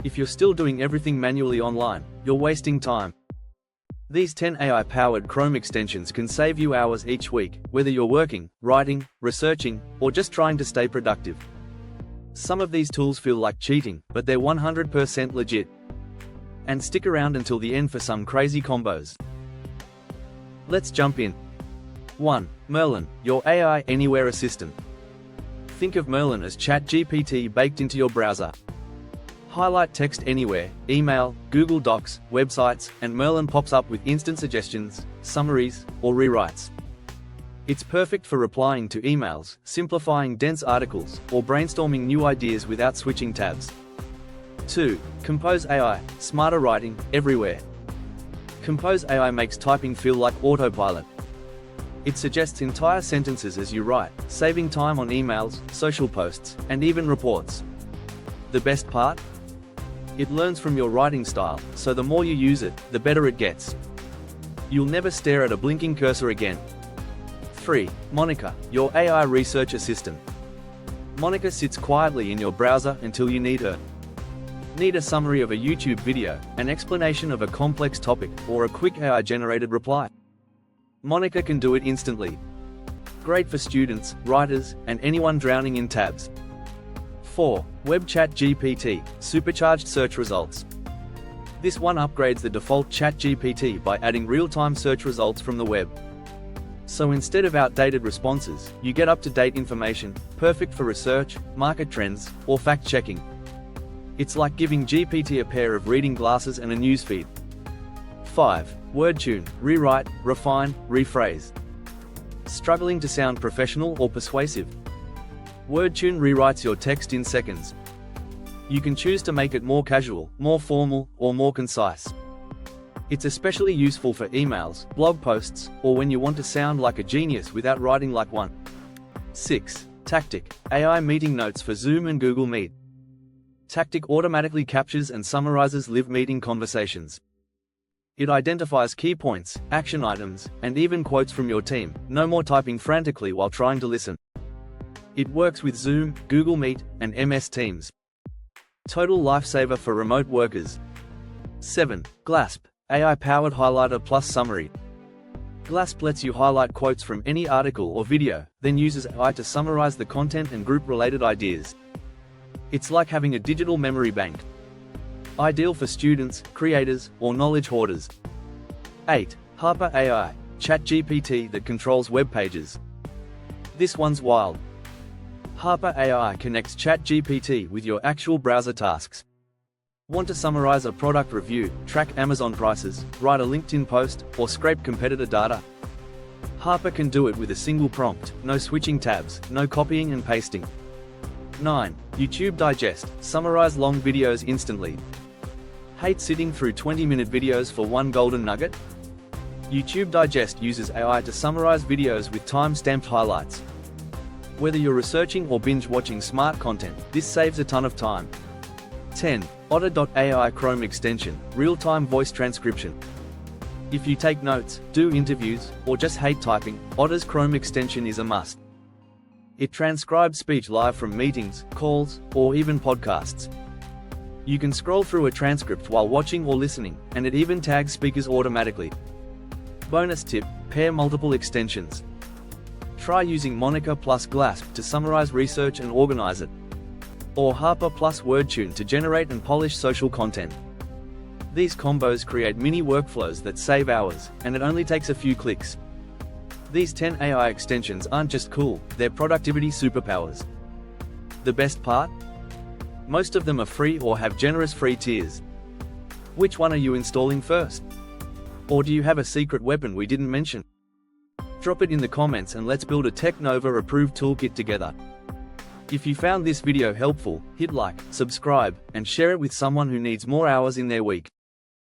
If you're still doing everything manually online, you're wasting time. These 10 AI-powered Chrome extensions can save you hours each week, whether you're working, writing, researching, or just trying to stay productive. Some of these tools feel like cheating, but they're 100% legit. And stick around until the end for some crazy combos. Let's jump in. 1. Merlin, your AI Anywhere assistant. Think of Merlin as ChatGPT baked into your browser. Highlight text anywhere, email, Google Docs, websites, and Merlin pops up with instant suggestions, summaries, or rewrites. It's perfect for replying to emails, simplifying dense articles, or brainstorming new ideas without switching tabs. 2. Compose AI, smarter writing, everywhere. Compose AI makes typing feel like autopilot. It suggests entire sentences as you write, saving time on emails, social posts, and even reports. The best part? It learns from your writing style, so the more you use it, the better it gets. You'll never stare at a blinking cursor again. 3. Monica, your AI research assistant. Monica sits quietly in your browser until you need her. Need a summary of a YouTube video, an explanation of a complex topic, or a quick AI-generated reply? Monica can do it instantly. Great for students, writers, and anyone drowning in tabs. 4. Web Chat GPT, supercharged search results. This one upgrades the default Chat GPT by adding real-time search results from the web. So instead of outdated responses, you get up-to-date information, perfect for research, market trends, or fact-checking. It's like giving GPT a pair of reading glasses and a newsfeed. 5. Wordtune, rewrite, refine, rephrase. Struggling to sound professional or persuasive? Wordtune rewrites your text in seconds. You can choose to make it more casual, more formal, or more concise. It's especially useful for emails, blog posts, or when you want to sound like a genius without writing like one. 6. Tactic, AI meeting notes for Zoom and Google Meet. Tactic automatically captures and summarizes live meeting conversations. It identifies key points, action items, and even quotes from your team. No more typing frantically while trying to listen. It works with Zoom, Google Meet, and MS Teams. Total lifesaver for remote workers. 7. Glasp, AI-powered highlighter plus summary. Glasp lets you highlight quotes from any article or video, then uses AI to summarize the content and group related ideas. It's like having a digital memory bank. Ideal for students, creators, or knowledge hoarders. 8. Harpa AI, ChatGPT that controls web pages. This one's wild. Harpa AI connects ChatGPT with your actual browser tasks. Want to summarize a product review, track Amazon prices, write a LinkedIn post, or scrape competitor data? Harpa can do it with a single prompt, no switching tabs, no copying and pasting. 9. YouTube Digest, summarize long videos instantly. Hate sitting through 20-minute videos for one golden nugget? YouTube Digest uses AI to summarize videos with time-stamped highlights. Whether you're researching or binge-watching smart content, this saves a ton of time. 10. Otter.ai Chrome extension, real-time voice transcription. If you take notes, do interviews, or just hate typing, Otter's Chrome extension is a must. It transcribes speech live from meetings, calls, or even podcasts. You can scroll through a transcript while watching or listening, and it even tags speakers automatically. Bonus tip, pair multiple extensions. Try using Monica plus Glasp to summarize research and organize it. Or Harpa plus Wordtune to generate and polish social content. These combos create mini workflows that save hours, and it only takes a few clicks. These 10 AI extensions aren't just cool, they're productivity superpowers. The best part? Most of them are free or have generous free tiers. Which one are you installing first? Or do you have a secret weapon we didn't mention? Drop it in the comments and let's build a TechNova approved toolkit together. If you found this video helpful, hit like, subscribe, and share it with someone who needs more hours in their week.